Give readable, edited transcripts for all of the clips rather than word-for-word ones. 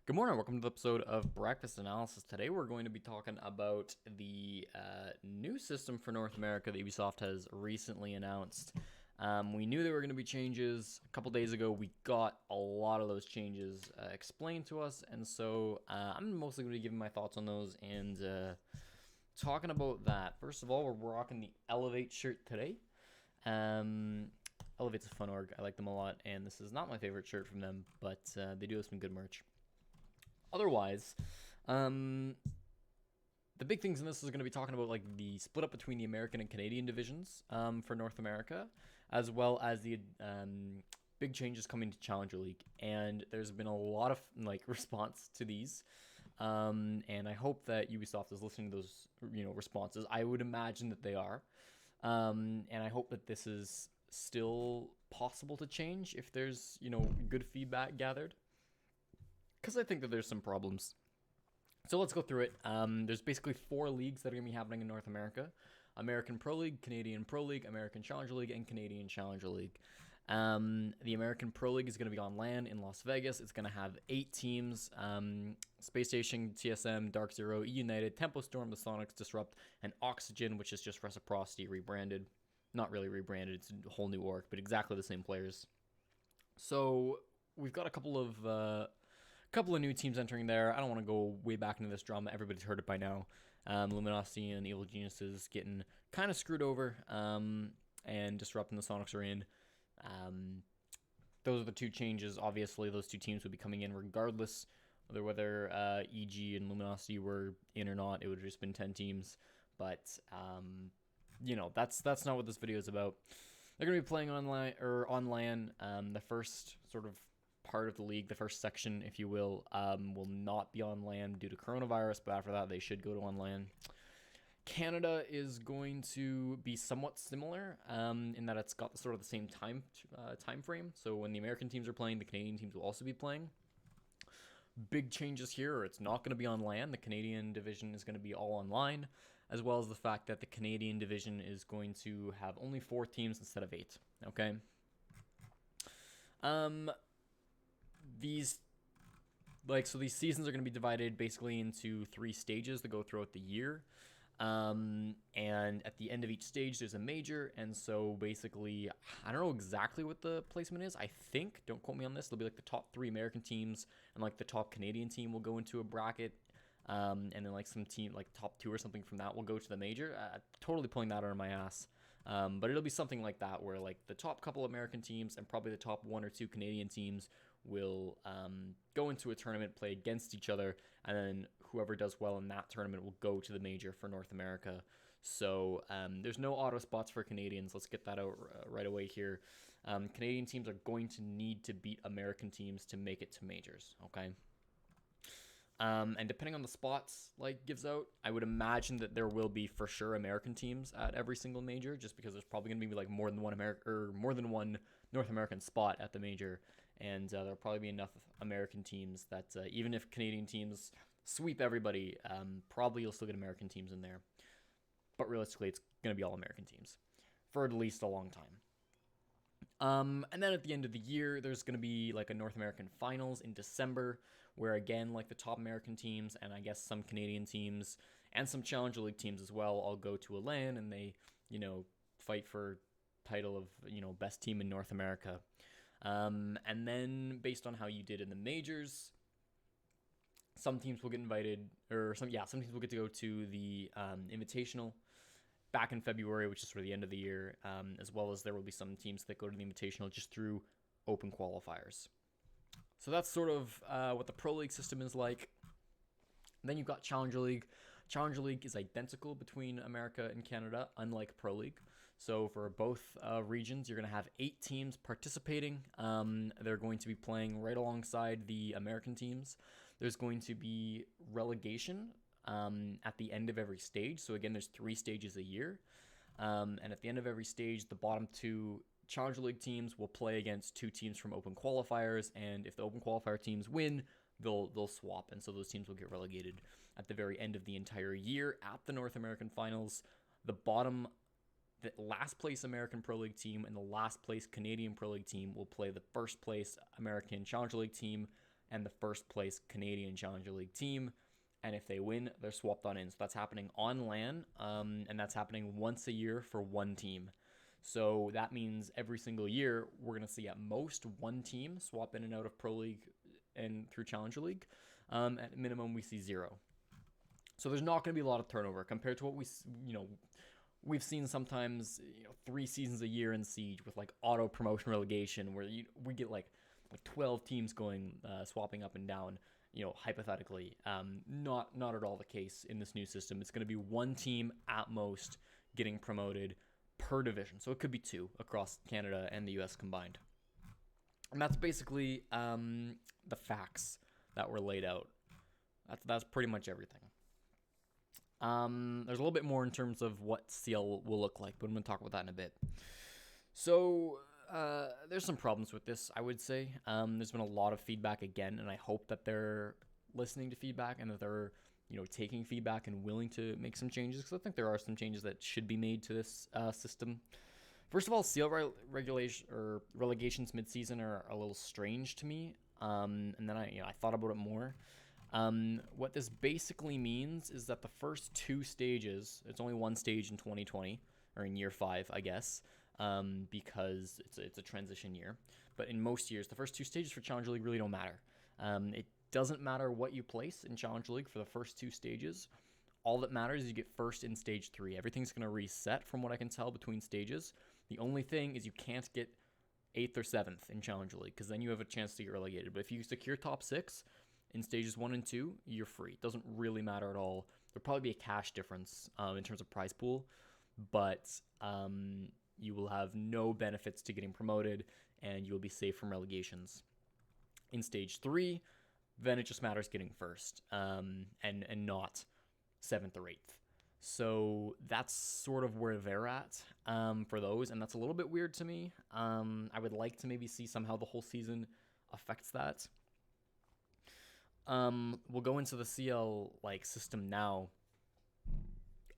Good morning. Welcome to the episode of Breakfast Analysis. Today we're going to be talking about the new system for North America that Ubisoft has recently announced. We knew there were going to be changes. A couple days ago, we got a lot of those changes explained to us, and so I'm mostly going to be giving my thoughts on those and talking about that. First of all, we're rocking the Elevate shirt today. Elevate's a fun org. I like them a lot, and this is not my favorite shirt from them, but they do have some good merch. Otherwise, the big things in this is going to be talking about like the split up between the American and Canadian divisions for North America, as well as the big changes coming to Challenger League. And there's been a lot of like response to these, and I hope that Ubisoft is listening to those responses. I would imagine that they are, and I hope that this is still possible to change if there's good feedback gathered. Because I think that there's some problems. So let's go through it. There's basically 4 leagues that are going to be happening in North America. American Pro League, Canadian Pro League, American Challenger League, and Canadian Challenger League. The American Pro League is going to be on LAN in Las Vegas. It's going to have 8 teams. Space Station, TSM, Dark Zero, E United, Tempo Storm, the Sonics, Disrupt, and Oxygen, which is just Reciprocity rebranded. Not really rebranded, it's a whole new org, but exactly the same players. So we've got a couple of new teams entering there. I don't want to go way back into this drama. Everybody's heard it by now. Luminosity and Evil Geniuses getting kind of screwed over, and Disrupt and the Sonics are in. Those are the 2 changes. Obviously, those 2 teams would be coming in regardless whether EG and Luminosity were in or not. It would have just been 10 teams. But that's not what this video is about. They're going to be playing online on LAN. The first sort of part of the league, the first section, if you will not be on LAN due to coronavirus, but after that they should go to on LAN. Canada is going to be somewhat similar in that it's got sort of the same time frame. So when the American teams are playing, the Canadian teams will also be playing. Big changes here, it's not going to be on LAN. The Canadian division is going to be all online, as well as the fact that the Canadian division is going to have only 4 teams instead of 8. Okay. These seasons are going to be divided basically into 3 stages that go throughout the year. And at the end of each stage, there's a major. And so basically, I don't know exactly what the placement is. I think, don't quote me on this, it'll be like the top 3 American teams and like the top Canadian team will go into a bracket. And then like some team, like top 2 or something from that will go to the major. Totally pulling that out of my ass. But it'll be something like that where like the top couple American teams and probably the top 1 or 2 Canadian teams will go into a tournament, play against each other, and then whoever does well in that tournament will go to the major for North America. So there's no auto spots for Canadians. Let's get that out right away here. Canadian teams are going to need to beat American teams to make it to majors, okay? And depending on the spots like gives out, I would imagine that there will be for sure American teams at every single major, just because there's probably going to be like more than one North American spot at the major, and there'll probably be enough American teams that even if Canadian teams sweep everybody, probably you'll still get American teams in there. But realistically, it's going to be all American teams for at least a long time. And then at the end of the year, there's going to be like a North American finals in December, where again, like the top American teams and I guess some Canadian teams and some Challenger League teams as well all go to a LAN and they, fight for title of, best team in North America. And then based on how you did in the majors, some teams will get invited, or some teams will get to go to the Invitational back in February, which is sort of the end of the year, as well as there will be some teams that go to the Invitational just through open qualifiers. So that's sort of what the Pro League system is like. Then you've got Challenger League. Challenger League is identical between America and Canada, unlike Pro League. So for both regions, you're going to have 8 teams participating. They're going to be playing right alongside the American teams. There's going to be relegation at the end of every stage. So again, there's 3 stages a year. And at the end of every stage, the bottom 2 Challenger League teams will play against 2 teams from open qualifiers. And if the open qualifier teams win, they'll swap. And so those teams will get relegated at the very end of the entire year at the North American finals. The last place American Pro League team and the last place Canadian Pro League team will play the first place American Challenger League team and the first place Canadian Challenger League team. And if they win, they're swapped on in. So that's happening on LAN, and that's happening once a year for one team. So that means every single year we're going to see at most one team swap in and out of Pro League and through Challenger League. At minimum, we see 0. So there's not going to be a lot of turnover compared to what we've seen sometimes, 3 seasons a year in Siege with like auto promotion relegation where we get like 12 teams going swapping up and down. Hypothetically, not at all the case in this new system. It's going to be one team at most getting promoted per division. So it could be 2 across Canada and the US combined. And that's basically the facts that were laid out. That's pretty much everything. There's a little bit more in terms of what CL will look like, but I'm going to talk about that in a bit. So there's some problems with this, I would say. There's been a lot of feedback again, and I hope that they're listening to feedback and that they're taking feedback and willing to make some changes, because I think there are some changes that should be made to this system. First of all, CL relegations mid-season are a little strange to me, and then I thought about it more. What this basically means is that the first 2 stages, it's only one stage in 2020, or in year 5, I guess, because it's a transition year. But in most years, the first 2 stages for Challenger League really don't matter. It doesn't matter what you place in Challenger League for the first 2 stages. All that matters is you get first in stage 3. Everything's going to reset from what I can tell between stages. The only thing is you can't get 8th or 7th in Challenger League, because then you have a chance to get relegated. But if you secure top 6 in stages 1 and 2, you're free. It doesn't really matter at all. There'll probably be a cash difference in terms of prize pool, but you will have no benefits to getting promoted, and you will be safe from relegations. In stage 3, then it just matters getting first, and not 7th or 8th. So that's sort of where they're at for those, and that's a little bit weird to me. I would like to maybe see somehow the whole season affects that. We'll go into the CL system now.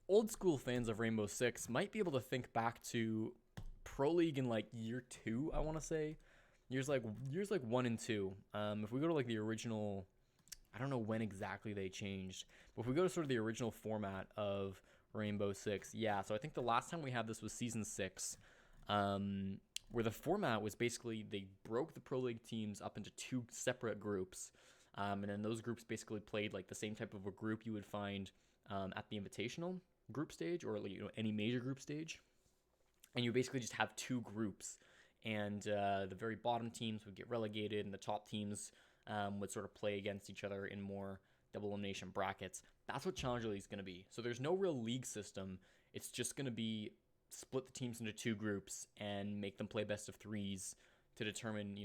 Old school fans of Rainbow Six might be able to think back to Pro League in year 2, I want to say. Years 1 and 2. If we go to the original, I don't know when exactly they changed, but if we go to sort of the original format of Rainbow Six, yeah, so I think the last time we had this was season 6, where the format was basically they broke the Pro League teams up into 2 separate groups, and then those groups basically played the same type of a group you would find at the Invitational group stage, or any major group stage, and you basically just have 2 groups, and the very bottom teams would get relegated, and the top teams would sort of play against each other in more double elimination brackets. That's what Challenger League is going to be. So there's no real league system. It's just going to be split the teams into 2 groups and make them play best of 3s to determine,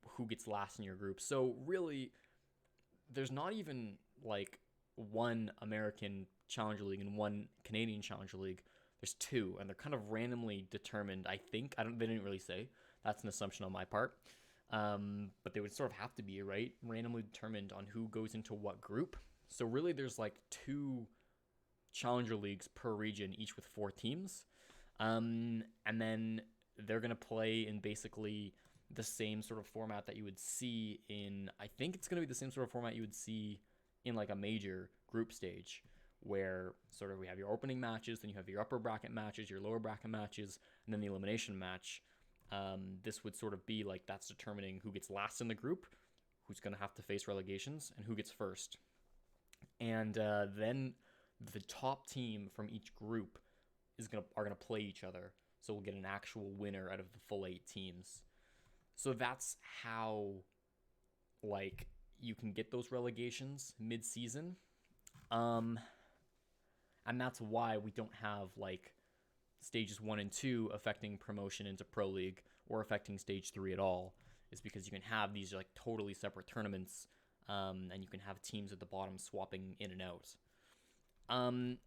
who gets last in your group. So really, there's not even one American Challenger League and one Canadian Challenger League. There's 2, and they're kind of randomly determined, I think. They didn't really say. That's an assumption on my part. But they would sort of have to be, right? Randomly determined on who goes into what group. So really there's 2 Challenger Leagues per region, each with 4 teams. And then they're going to play in basically the same sort of format that you would see in, I think it's going to be the same sort of format you would see in a major group stage, where sort of we have your opening matches, then you have your upper bracket matches, your lower bracket matches, and then the elimination match. This would sort of be that's determining who gets last in the group, who's going to have to face relegations, and who gets first. And then the top team from each group are gonna play each other, so we'll get an actual winner out of the full 8 teams. So that's how you can get those relegations mid-season, and that's why we don't have stages 1 and 2 affecting promotion into Pro League, or affecting stage 3 at all, is because you can have these totally separate tournaments, and you can have teams at the bottom swapping in and out.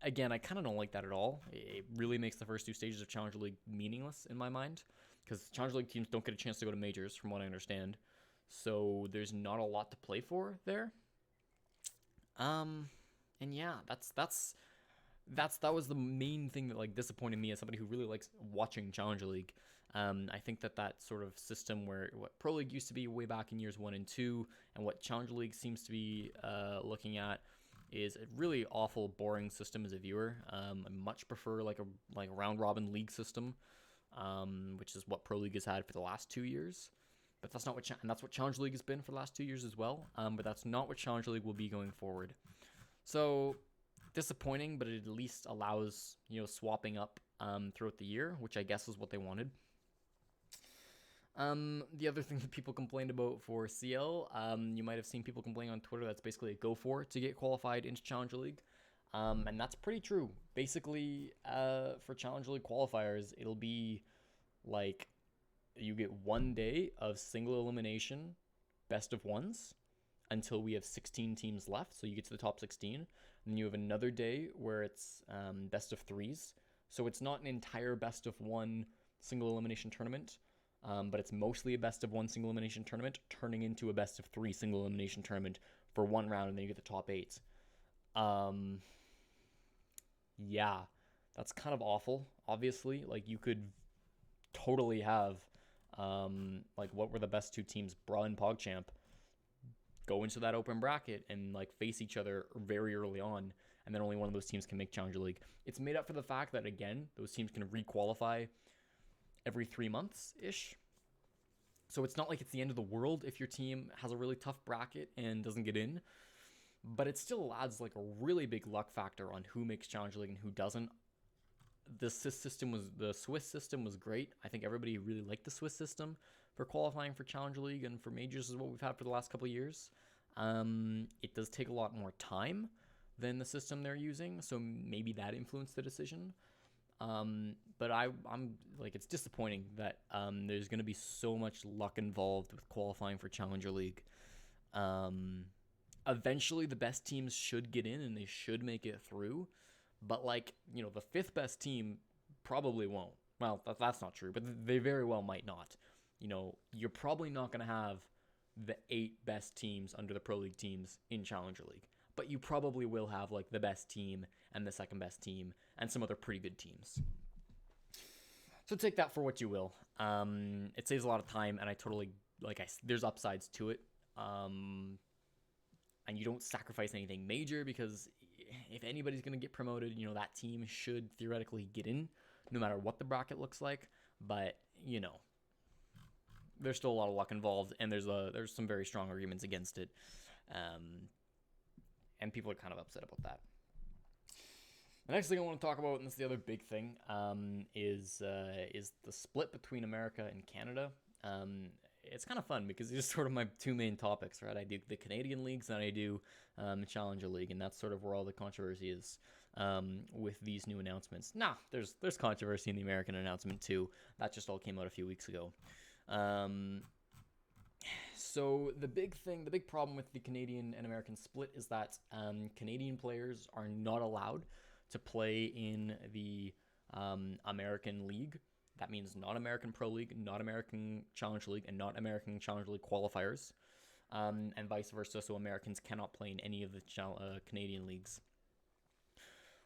Again, I kind of don't like that at all. It really makes the first 2 stages of Challenger League meaningless in my mind, because Challenger League teams don't get a chance to go to majors, from what I understand. So there's not a lot to play for there. And yeah, that was the main thing that disappointed me as somebody who really likes watching Challenger League. I think that sort of system where what Pro League used to be way back in years 1 and 2, and what Challenger League seems to be looking at, is a really awful, boring system as a viewer. I much prefer like a round robin league system, which is what Pro League has had for the last 2 years. But that's not what and that's what Challenger League has been for the last 2 years as well. But that's not what Challenger League will be going forward. So disappointing, but it at least allows swapping up throughout the year, which I guess is what they wanted. The other thing that people complained about for CL, you might have seen people complaining on Twitter, that's basically a go for to get qualified into Challenger League. And that's pretty true. Basically, for Challenger League qualifiers, it'll be like you get 1 day of single elimination best of ones until we have 16 teams left, so you get to the top 16. And then you have another day where it's best of threes. So it's not an entire best of one single elimination tournament, but it's mostly a best of one single elimination tournament turning into a best of three single elimination tournament for one round, and then you get the top 8. Yeah, that's kind of awful, obviously. Like, you could totally have like what were the best 2 teams, Bra and PogChamp, go into that open bracket and like face each other very early on, and then only one of those teams can make Challenger League. It's made up for the fact that, again, those teams can re-qualify every 3 months ish. So it's not like it's the end of the world if your team has a really tough bracket and doesn't get in, but it still adds like a really big luck factor on who makes Challenger League and who doesn't. The Swiss system was great. I think everybody really liked the Swiss system for qualifying for Challenger League and for majors, is what we've had for the last couple of years. It does take a lot more time than the system they're using, so maybe that influenced the decision. But I'm like, it's disappointing that there's going to be so much luck involved with qualifying for Challenger League. Eventually, the best teams should get in and they should make it through. But, like, the 5th best team probably won't. Well, that's not true, but they very well might not. You're probably not going to have the 8 best teams under the Pro League teams in Challenger League. But you probably will have, like, the best team and the second best team and some other pretty good teams. So take that for what you will. It saves a lot of time, and I totally, there's upsides to it. And you don't sacrifice anything major, because if anybody's going to get promoted, that team should theoretically get in, no matter what the bracket looks like. But, there's still a lot of luck involved, and there's some very strong arguments against it. And people are kind of upset about that. The next thing I want to talk about, and this is the other big thing, is the split between America and Canada. It's kind of fun because these are sort of my 2 main topics, right? I do the Canadian leagues and I do Challenger League, and that's sort of where all the controversy is with these new announcements. There's controversy in the American announcement too. That just all came out a few weeks ago. So the big problem with the Canadian and American split is that Canadian players are not allowed to play in the American League. That means not American Pro League, not American Challenger League, and not American Challenger League qualifiers, and vice versa. So Americans cannot play in any of the Canadian leagues.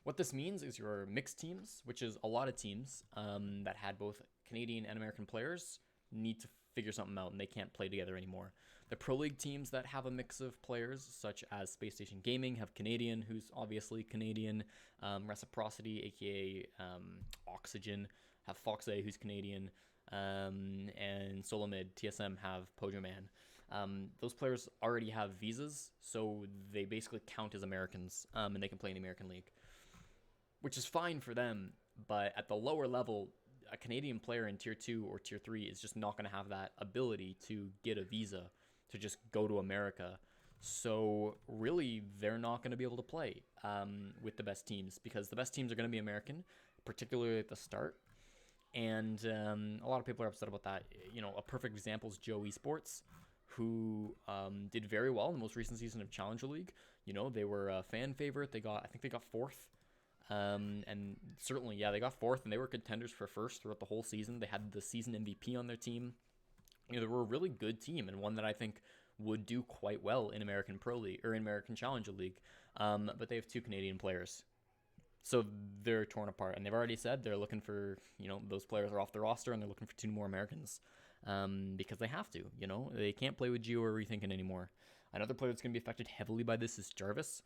What this means is your mixed teams, which is a lot of teams that had both Canadian and American players, need to figure something out, and they can't play together anymore. The Pro League teams that have a mix of players, such as Space Station Gaming, have Canadian, who's obviously Canadian, Reciprocity, aka Oxygen, have Fox A, who's Canadian, and Solomid, TSM, have Pojo Man. Those players already have visas, so they basically count as Americans, and they can play in the American League, which is fine for them, but at the lower level, a Canadian player in Tier 2 or Tier 3 is just not going to have that ability to get a visa to just go to America. So really, they're not going to be able to play with the best teams, because the best teams are going to be American, particularly at the start. And a lot of people are upset about that. A perfect example is Joe Esports, who did very well in the most recent season of Challenger League. They were a fan favorite. I think they got 4th. And certainly, they got 4th, and they were contenders for 1st throughout the whole season. They had the season MVP on their team. They were a really good team, and one that I think would do quite well in American Pro League or in American Challenger League. But they have 2 Canadian players. So they're torn apart, and they've already said they're looking for, those players are off the roster, and they're looking for two more Americans, because they have to. They can't play with Gio or Rethinking anymore. Another player that's going to be affected heavily by this is Jarvis.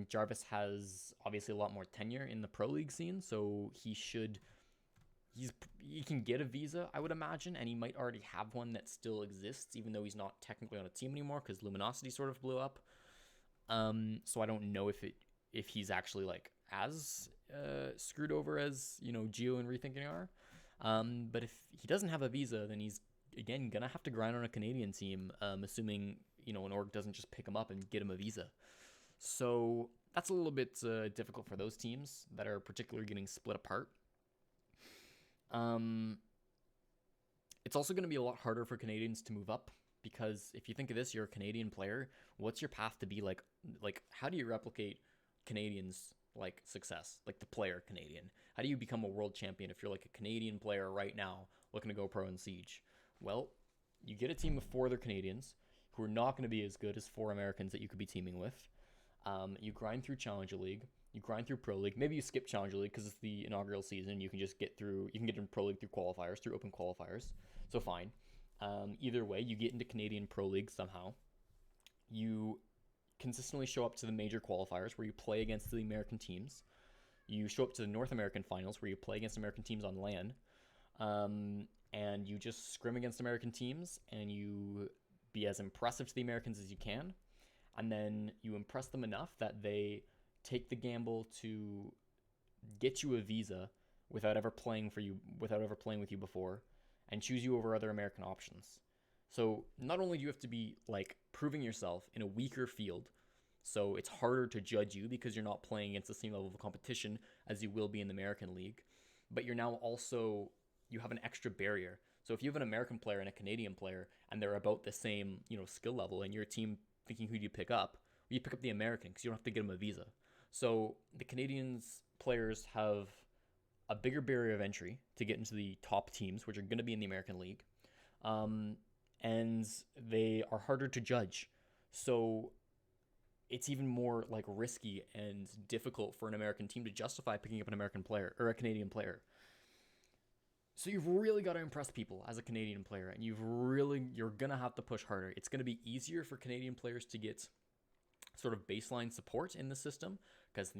Jarvis has obviously a lot more tenure in the pro league scene, so he can get a visa, I would imagine, and he might already have one that still exists, even though he's not technically on a team anymore because Luminosity sort of blew up. So I don't know if he's actually like as screwed over as Geo and Rethinking are. But if he doesn't have a visa, then he's again gonna have to grind on a Canadian team, assuming an org doesn't just pick him up and get him a visa. So that's a little bit difficult for those teams that are particularly getting split apart. It's also going to be a lot harder for Canadians to move up, because if you think of this, you're a Canadian player. What's your path to be like? How do you replicate Canadians' like success, like the player Canadian? How do you become a world champion if you're like a Canadian player right now looking to go pro in Siege? Well, you get a team of 4 other Canadians who are not going to be as good as 4 Americans that you could be teaming with. You grind through Challenger League. You grind through Pro League. Maybe you skip Challenger League because it's the inaugural season. You can just get through. You can get in Pro League through qualifiers, through open qualifiers. So fine. Either way, you get into Canadian Pro League somehow. You consistently show up to the major qualifiers where you play against the American teams. You show up to the North American finals where you play against American teams on LAN. And you just scrim against American teams and you be as impressive to the Americans as you can. And then you impress them enough that they take the gamble to get you a visa without ever playing with you before, and choose you over other American options. So not only do you have to be like proving yourself in a weaker field, so it's harder to judge you because you're not playing against the same level of competition as you will be in the American League, but you're now also, you have an extra barrier. So if you have an American player and a Canadian player and they're about the same, skill level, and your team thinking who do you pick up, well, you pick up the American because you don't have to get them a visa. So the Canadians players have a bigger barrier of entry to get into the top teams, which are going to be in the American League, and they are harder to judge. So it's even more like risky and difficult for an American team to justify picking up an American player or a Canadian player. So you've really got to impress people as a Canadian player, and you're going to have to push harder. It's going to be easier for Canadian players to get sort of baseline support in the system because,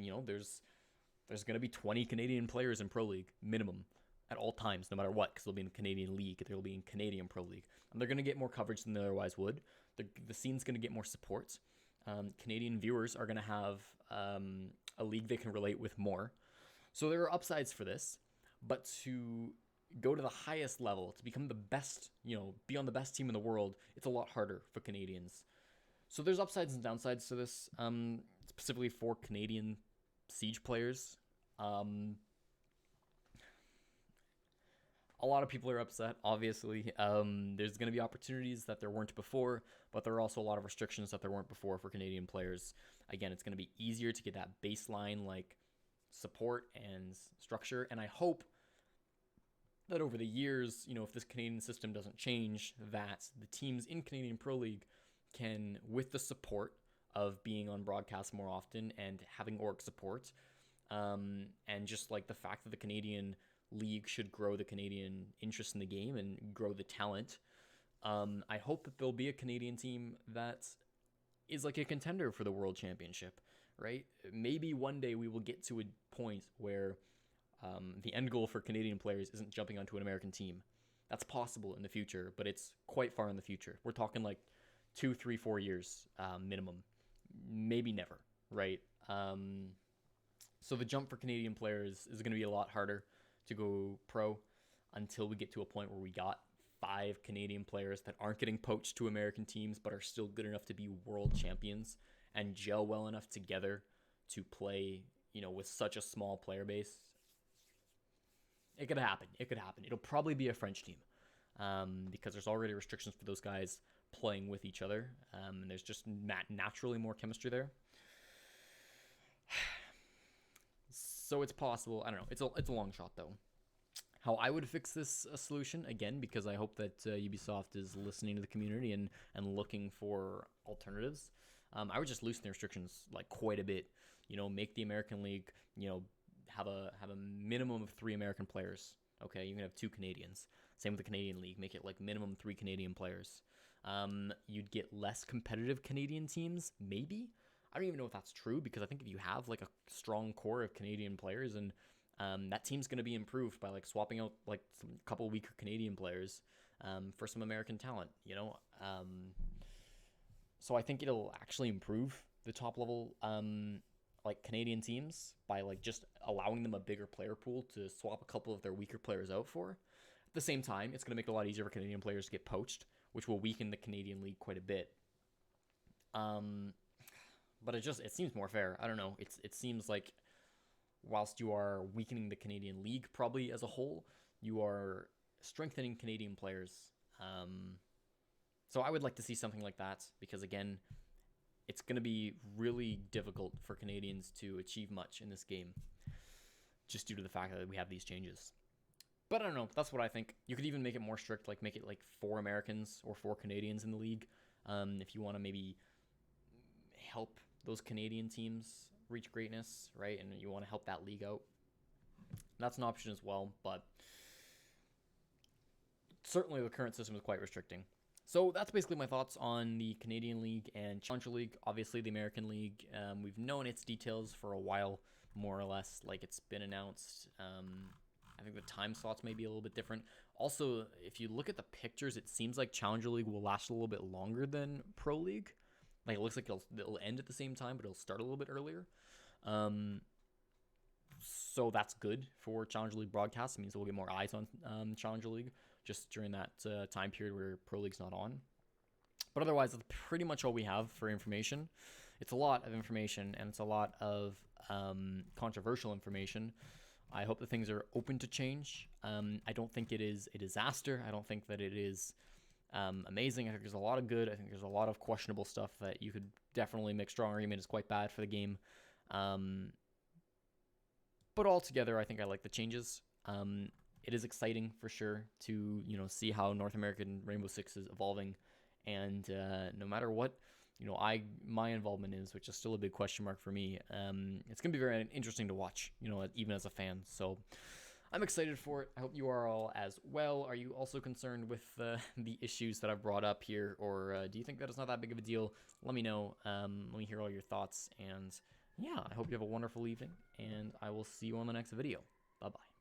there's going to be 20 Canadian players in Pro League minimum at all times, no matter what, because they'll be in Canadian League, they'll be in Canadian Pro League, and they're going to get more coverage than they otherwise would. The scene's going to get more support. Canadian viewers are going to have a league they can relate with more. So there are upsides for this, but to go to the highest level, to become the best, be on the best team in the world, it's a lot harder for Canadians. So there's upsides and downsides to this, specifically for Canadian Siege players. A lot of people are upset, obviously. There's going to be opportunities that there weren't before, but there are also a lot of restrictions that there weren't before for Canadian players. Again, it's going to be easier to get that baseline like support and structure, and I hope that over the years, if this Canadian system doesn't change, that the teams in Canadian Pro League can, with the support of being on broadcast more often and having org support, and just like the fact that the Canadian League should grow the Canadian interest in the game and grow the talent, I hope that there'll be a Canadian team that is like a contender for the World Championship, right? Maybe one day we will get to a point where the end goal for Canadian players isn't jumping onto an American team. That's possible in the future, but it's quite far in the future. We're talking like 2, 3, 4 years minimum, maybe never, right? So the jump for Canadian players is going to be a lot harder to go pro until we get to a point where we got 5 Canadian players that aren't getting poached to American teams but are still good enough to be world champions and gel well enough together to play, with such a small player base. It could happen. It'll probably be a French team because there's already restrictions for those guys playing with each other, and there's just naturally more chemistry there. So it's possible. I don't know. It's a long shot though. How I would fix this solution, again, because I hope that Ubisoft is listening to the community and looking for alternatives. I would just loosen the restrictions like quite a bit. Make the American League, have a minimum of 3 American players. Okay, you can have 2 Canadians. Same with the Canadian League. Make it like minimum 3 Canadian players. You'd get less competitive Canadian teams, maybe. I don't even know if that's true, because I think if you have like a strong core of Canadian players, and that team's going to be improved by like swapping out like some couple weaker Canadian players for some American talent. So I think it'll actually improve the top level like Canadian teams by like just allowing them a bigger player pool to swap a couple of their weaker players out for. At the same time, it's going to make it a lot easier for Canadian players to get poached, which will weaken the Canadian League quite a bit. But it seems more fair. I don't know. It seems like whilst you are weakening the Canadian League probably as a whole, you are strengthening Canadian players. So I would like to see something like that, because again, it's going to be really difficult for Canadians to achieve much in this game, just due to the fact that we have these changes. But I don't know. That's what I think. You could even make it more strict, like make it like 4 Americans or 4 Canadians in the league, if you want to maybe help those Canadian teams reach greatness, right? And you want to help that league out. That's an option as well, but certainly the current system is quite restricting. So that's basically my thoughts on the Canadian League and Challenger League. Obviously, the American League, we've known its details for a while, more or less. Like, it's been announced. I think the time slots may be a little bit different. Also, if you look at the pictures, it seems like Challenger League will last a little bit longer than Pro League. Like, it looks like it'll end at the same time, but it'll start a little bit earlier. So that's good for Challenger League broadcasts. It means we'll get more eyes on Challenger League just during that time period where Pro League's not on. But otherwise, that's pretty much all we have for information. It's a lot of information, and it's a lot of controversial information. I hope that things are open to change. I don't think it is a disaster. I don't think that it is amazing. I think there's a lot of good. I think there's a lot of questionable stuff that you could definitely make strong argument is quite bad for the game. But altogether, I think I like the changes. It is exciting for sure to see how North American Rainbow Six is evolving, and no matter what my involvement is, which is still a big question mark for me, it's gonna be very interesting to watch, even as a fan. So I'm excited for it. I hope you are all as well. Are you also concerned with the issues that I've brought up here, or do you think that it's not that big of a deal? Let me know. Let me hear all your thoughts, and yeah, I hope you have a wonderful evening, and I will see you on the next video. Bye-bye.